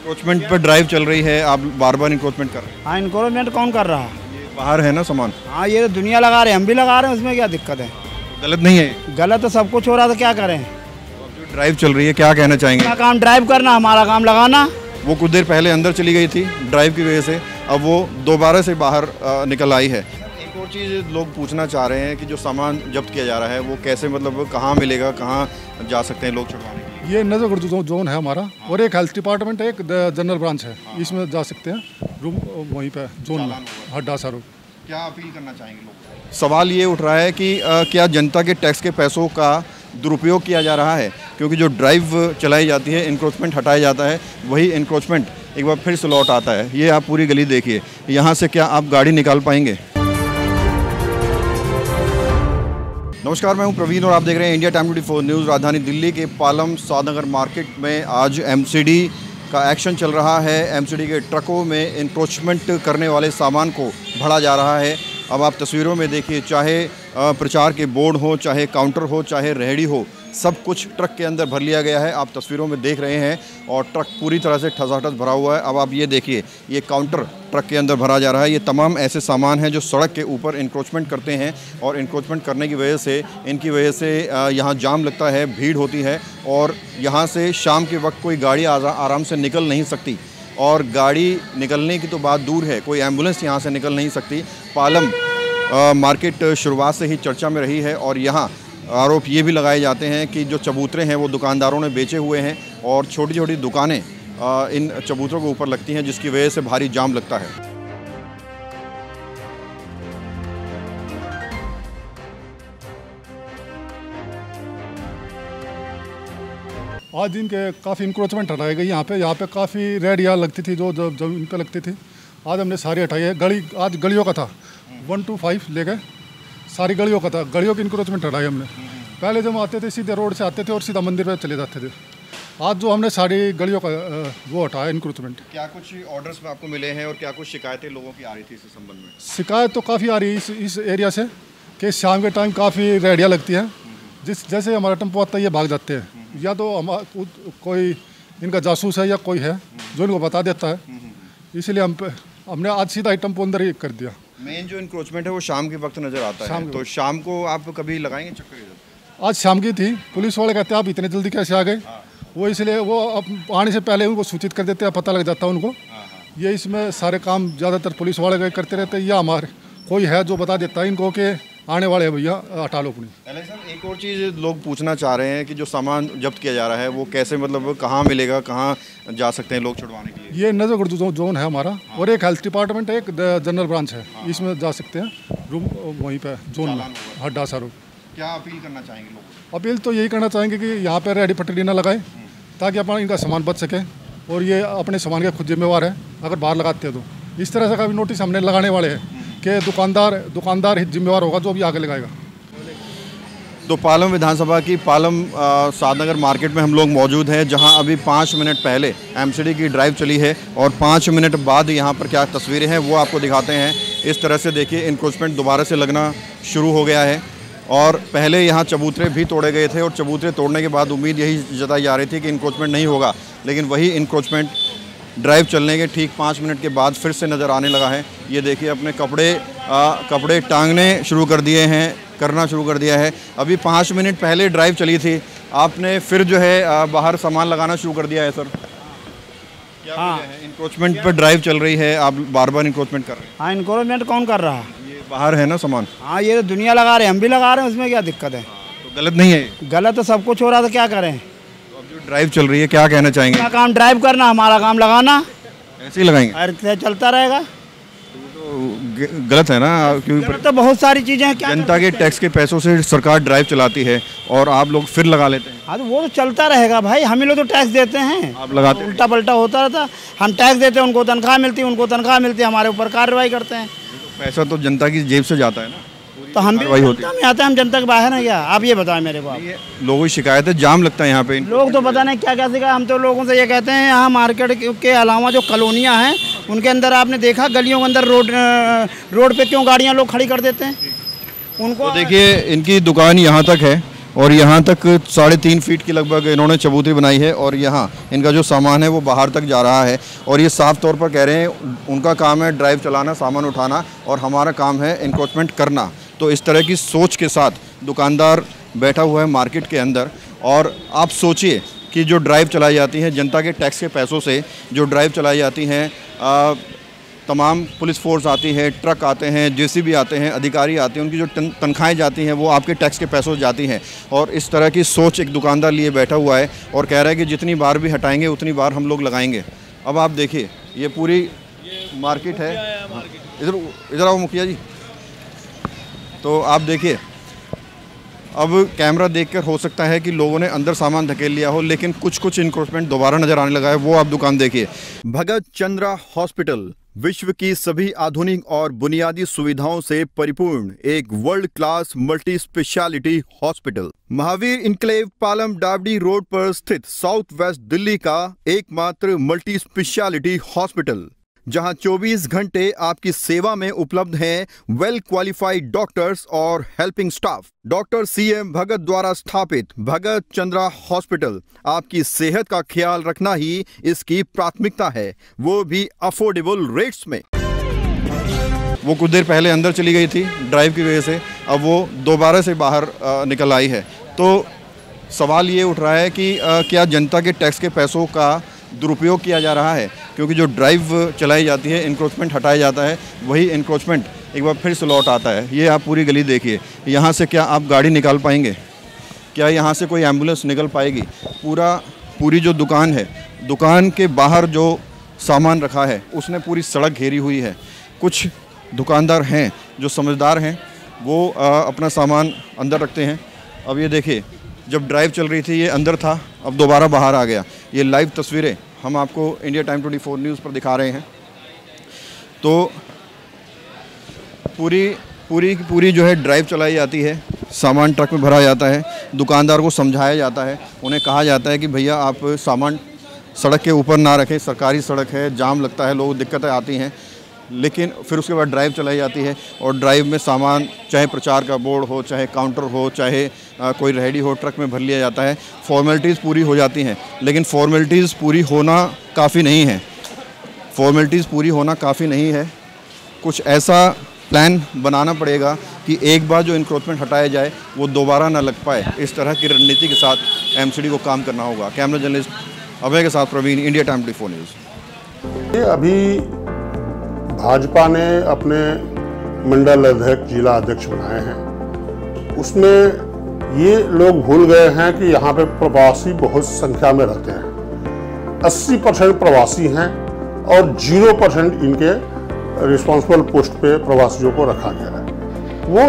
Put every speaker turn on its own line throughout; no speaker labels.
Encroachment पर drive चल रही है, आप बार बार इंक्रोचमेंट कर रहे हैं।
हाँ, इंक्रोचमेंट कौन कर रहा है?
ये बाहर है ना सामान।
हाँ, ये तो दुनिया लगा रहे हैं, हम भी लगा रहे हैं, उसमें क्या दिक्कत है?
तो गलत नहीं है?
गलत तो सब कुछ हो रहा था, क्या करें?
तो अब जो ड्राइव चल रही है क्या कहना चाहेंगे?
अपना काम ड्राइव करना, हमारा काम लगाना।
वो कुछ देर पहले अंदर चली गई थी ड्राइव की वजह से, अब वो दोबारा से बाहर निकल आई है। एक और चीज़ लोग पूछना चाह रहे हैं कि जो सामान जब्त किया जा रहा है वो कैसे, मतलब कहाँ मिलेगा, कहाँ जा सकते हैं लोग छुड़वाने के लिए?
ये नजरगढ़ जोन है हमारा, और एक हेल्थ डिपार्टमेंट है, एक जनरल ब्रांच है, इसमें जा सकते हैं रूम वहीं पे जोन में, हड्डा सारो।
क्या अपील करना चाहेंगे लोग? सवाल ये उठ रहा है कि क्या जनता के टैक्स के पैसों का दुरुपयोग किया जा रहा है, क्योंकि जो ड्राइव चलाई जाती है, इंक्रोचमेंट हटाया जाता है, वही इंक्रोचमेंट एक बार फिर से लौट आता है। ये आप पूरी गली देखिए, यहाँ से क्या आप गाड़ी निकाल पाएंगे? नमस्कार, मैं हूं प्रवीण और आप देख रहे हैं इंडिया टाइम 24 न्यूज़। राजधानी दिल्ली के पालम सादनगर मार्केट में आज एमसीडी का एक्शन चल रहा है। एमसीडी के ट्रकों में इंक्रोचमेंट करने वाले सामान को भरा जा रहा है। अब आप तस्वीरों में देखिए, चाहे प्रचार के बोर्ड हो, चाहे काउंटर हो, चाहे रेहड़ी हो, सब कुछ ट्रक के अंदर भर लिया गया है। आप तस्वीरों में देख रहे हैं और ट्रक पूरी तरह से ठसाठस भरा हुआ है। अब आप ये देखिए, ये काउंटर ट्रक के अंदर भरा जा रहा है। ये तमाम ऐसे सामान हैं जो सड़क के ऊपर इंक्रोचमेंट करते हैं और इंक्रोचमेंट करने की वजह से, इनकी वजह से यहाँ जाम लगता है, भीड़ होती है और यहाँ से शाम के वक्त कोई गाड़ी आराम से निकल नहीं सकती। और गाड़ी निकलने की तो बात दूर है, कोई एम्बुलेंस यहाँ से निकल नहीं सकती। पालम मार्केट शुरुआत से ही चर्चा में रही है और यहाँ आरोप ये भी लगाए जाते हैं कि जो चबूतरे हैं वो दुकानदारों ने बेचे हुए हैं और छोटी छोटी दुकानें इन चबूतरों के ऊपर लगती हैं, जिसकी वजह से भारी जाम लगता है।
आज इनके काफ़ी इंक्रोचमेंट हटाई गई। यहाँ पे काफ़ी रेडियाँ लगती थी जो इन पे लगती थी, आज हमने सारी हटाई है। आज गलियों का था, 1 to 5 ले गए, सारी गलियों का था। गलियों की इंक्रोचमेंट हटाई हमने। पहले जब हम आते थे सीधे रोड से आते थे और सीधा मंदिर पे चले जाते थे। आज जो हमने सारी गलियों का वो हटाया इंक्रोचमेंट।
क्या कुछ ऑर्डर्स में आपको मिले हैं और क्या कुछ शिकायतें लोगों की आ रही थी इस संबंध में?
शिकायत तो काफ़ी आ रही है इस एरिया से कि शाम के टाइम काफ़ी रेडियाँ लगती हैं, जैसे हमारा टेम्पो आता है ये भाग जाते हैं, या तो कोई इनका जासूस है या कोई है जो इनको बता देता है, इसलिए हमने आज सीधा ही टेम्पो अंदर ही कर दिया।
मेन जो इंक्रोचमेंट है वो शाम के वक्त नज़र आता है, तो शाम को आप कभी लगाएंगे चक्कर?
आज शाम की थी, पुलिस वाले कहते हैं आप इतने जल्दी कैसे आ गए? वो इसलिए वो अब आने से पहले उनको सूचित कर देते हैं, पता लग जाता है उनको। ये इसमें सारे काम ज़्यादातर पुलिस वाले करते रहते हैं, या हमारे कोई है जो बता देता है इनको कि आने वाले हैं भैया, हटा लो अपनी।
सर, एक और चीज़ लोग पूछना चाह रहे हैं कि जो सामान जब्त किया जा रहा है वो कैसे, मतलब कहाँ मिलेगा, कहाँ जा सकते हैं लोग छुड़वाने के लिए?
ये नजरगढ़ जोन है हमारा, और एक हेल्थ डिपार्टमेंट है, एक जनरल ब्रांच है, इसमें जा सकते हैं रूम वहीं पे जोन में, हड्डा सारो।
क्या अपील करना चाहेंगे लोग?
अपील तो यही करना चाहेंगे कि यहाँ पे रेहड़ी पटरी ना लगाए, ताकि अपना इनका सामान बच सके और ये अपने सामान के खुद जिम्मेवार है अगर बाहर लगाते हैं तो। इस तरह से का भी नोटिस हमने लगाने वाले हैं कि दुकानदार ही जिम्मेवार होगा जो भी आगे लगाएगा।
तो पालम विधानसभा की पालम सादनगर मार्केट में हम लोग मौजूद हैं, जहां अभी 5 मिनट पहले एमसीडी की ड्राइव चली है और 5 मिनट बाद यहां पर क्या तस्वीरें हैं वो आपको दिखाते हैं। इस तरह से देखिए, इंक्रोचमेंट दोबारा से लगना शुरू हो गया है और पहले यहाँ चबूतरे भी तोड़े गए थे और चबूतरे तोड़ने के बाद उम्मीद यही जताई जा रही थी कि इंक्रोचमेंट नहीं होगा, लेकिन वही इंक्रोचमेंट ड्राइव चलने के ठीक 5 मिनट के बाद फिर से नज़र आने लगा है। ये देखिए, अपने कपड़े टांगने शुरू करना शुरू कर दिया है। अभी 5 मिनट पहले ड्राइव चली थी, आपने फिर जो है बाहर सामान लगाना शुरू कर दिया है। सर, क्या वजह है? इंक्रोचमेंट पर ड्राइव चल रही है, आप बार बार इंक्रोचमेंट कर रहे हैं।
हाँ, इंक्रोचमेंट कौन कर रहा है?
ये बाहर है ना सामान।
हाँ, ये तो दुनिया लगा रहे हैं, हम भी लगा रहे हैं, उसमें क्या दिक्कत है?
तो गलत नहीं है? गलत
तो सब कुछ हो रहा था, क्या करें?
तो अब जो ड्राइव चल रही है क्या कहना चाहेंगे?
अपना काम ड्राइव करना, हमारा काम लगाना।
ऐसे ही लगाएंगे?
अरे चलता रहेगा।
तो गलत है ना, क्योंकि
तो बहुत सारी चीज़ें हैं, क्या
जनता के टैक्स के पैसों से सरकार ड्राइव चलाती है और आप लोग फिर लगा लेते हैं।
हाँ, तो वो तो चलता रहेगा भाई, हम ही लोग तो टैक्स देते हैं,
आप लगाते हैं?
उल्टा पलटा होता रहता। हम टैक्स देते हैं, उनको तनख्वाह मिलती है, हमारे ऊपर कार्रवाई करते हैं।
पैसा तो जनता की जेब से जाता है ना,
तो हम भी जनता में आते हैं, हम जनता के बाहर हैं क्या? आप ये बताएं मेरे को।
लोगों की शिकायत है, जाम लगता है यहाँ पे।
लोग तो पता नहीं क्या क्या सिखाए, हम तो लोगों से ये कहते हैं यहाँ मार्केट के अलावा जो कॉलोनियाँ हैं उनके अंदर आपने देखा गलियों के अंदर रोड पे क्यों गाड़ियाँ लोग खड़ी कर देते हैं उनको?
तो देखिए, इनकी दुकान यहाँ तक है और यहाँ तक 3.5 फीट की लगभग इन्होंने चबूतरी बनाई है और यहाँ इनका जो सामान है वो बाहर तक जा रहा है। और ये साफ तौर पर कह रहे हैं उनका काम है ड्राइव चलाना, सामान उठाना, और हमारा काम है इंक्रोचमेंट करना। तो इस तरह की सोच के साथ दुकानदार बैठा हुआ है मार्केट के अंदर। और आप सोचिए कि जो ड्राइव चलाई जाती हैं जनता के टैक्स के पैसों से, जो ड्राइव चलाई जाती हैं, तमाम पुलिस फोर्स आती है, ट्रक आते हैं, जेसीबी आते हैं, अधिकारी आते हैं, उनकी जो तनख्वाहें जाती हैं वो आपके टैक्स के पैसों से जाती हैं। और इस तरह की सोच एक दुकानदार लिए बैठा हुआ है और कह रहा है कि जितनी बार भी हटाएंगे उतनी बार हम लोग लगाएंगे। अब आप देखिए ये पूरी मार्केट है। इधर आओ मुखिया जी। तो आप देखिए अब कैमरा देखकर हो सकता है कि लोगों ने अंदर सामान धकेल लिया हो, लेकिन कुछ इंक्रोचमेंट दोबारा नजर आने लगा है। वो आप दुकान देखिए। भगत चंद्रा हॉस्पिटल विश्व की सभी आधुनिक और बुनियादी सुविधाओं से परिपूर्ण एक world class multi speciality hospital, Mahavir enclave Palam डावडी रोड पर स्थित साउथ वेस्ट दिल्ली का एकमात्र मल्टी स्पेशलिटी हॉस्पिटल, जहां 24 घंटे आपकी सेवा में उपलब्ध हैं वेल क्वालिफाइड डॉक्टर्स और हेल्पिंग स्टाफ। डॉक्टर CM भगत द्वारा स्थापित भगत चंद्रा हॉस्पिटल आपकी सेहत का ख्याल रखना ही इसकी प्राथमिकता है, वो भी अफोर्डेबल रेट्स में। वो कुछ देर पहले अंदर चली गई थी ड्राइव की वजह से, अब वो दोबारा से बाहर निकल आई है। तो सवाल ये उठ रहा है कि क्या जनता के टैक्स के पैसों का दुरुपयोग किया जा रहा है? क्योंकि जो ड्राइव चलाई जाती है, इंक्रोचमेंट हटाया जाता है, वही इंक्रोचमेंट एक बार फिर से लौट आता है। ये आप पूरी गली देखिए, यहाँ से क्या आप गाड़ी निकाल पाएंगे? क्या यहाँ से कोई एम्बुलेंस निकल पाएगी? पूरी जो दुकान है, दुकान के बाहर जो सामान रखा है उसने पूरी सड़क घेरी हुई है। कुछ दुकानदार हैं जो समझदार हैं, वो अपना सामान अंदर रखते हैं। अब ये देखिए, जब ड्राइव चल रही थी ये अंदर था, अब दोबारा बाहर आ गया। ये लाइव तस्वीरें हम आपको इंडिया टाइम 24 न्यूज़ पर दिखा रहे हैं। तो पूरी जो है ड्राइव चलाई जाती है, सामान ट्रक में भरा जाता है, दुकानदार को समझाया जाता है, उन्हें कहा जाता है कि भैया आप सामान सड़क के ऊपर ना रखें, सरकारी सड़क है, जाम लगता है, लोग दिक्कतें आती हैं। लेकिन फिर उसके बाद ड्राइव चलाई जाती है और ड्राइव में सामान चाहे प्रचार का बोर्ड हो, चाहे काउंटर हो, चाहे कोई रेहड़ी हो, ट्रक में भर लिया जाता है। फॉर्मेलिटीज़ पूरी हो जाती हैं, लेकिन फॉर्मेलिटीज़ पूरी होना काफ़ी नहीं है। फॉर्मेलिटीज़ पूरी होना काफ़ी नहीं है। कुछ ऐसा प्लान बनाना पड़ेगा कि एक बार जो इंक्रोचमेंट हटाया जाए वो दोबारा ना लग पाए। इस तरह की रणनीति के साथ MCD को काम करना होगा। कैमरा जर्नलिस्ट अभय के साथ प्रवीण, इंडिया टाइम 24 न्यूज़।
अभी भाजपा ने अपने मंडल अध्यक्ष, जिला अध्यक्ष बनाए हैं, उसमें ये लोग भूल गए हैं कि यहाँ पे प्रवासी बहुत संख्या में रहते हैं। 80% प्रवासी हैं और 0% इनके रिस्पॉन्सिबल पोस्ट पे प्रवासियों को रखा गया है। वो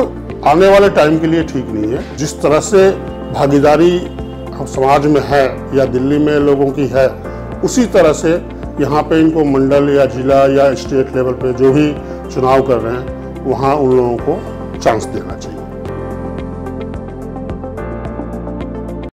आने वाले टाइम के लिए ठीक नहीं है। जिस तरह से भागीदारी समाज में है या दिल्ली में लोगों की है, उसी तरह से यहाँ पे इनको मंडल या जिला या स्टेट लेवल पे जो भी चुनाव कर रहे हैं वहाँ उन लोगों को चांस देना चाहिए।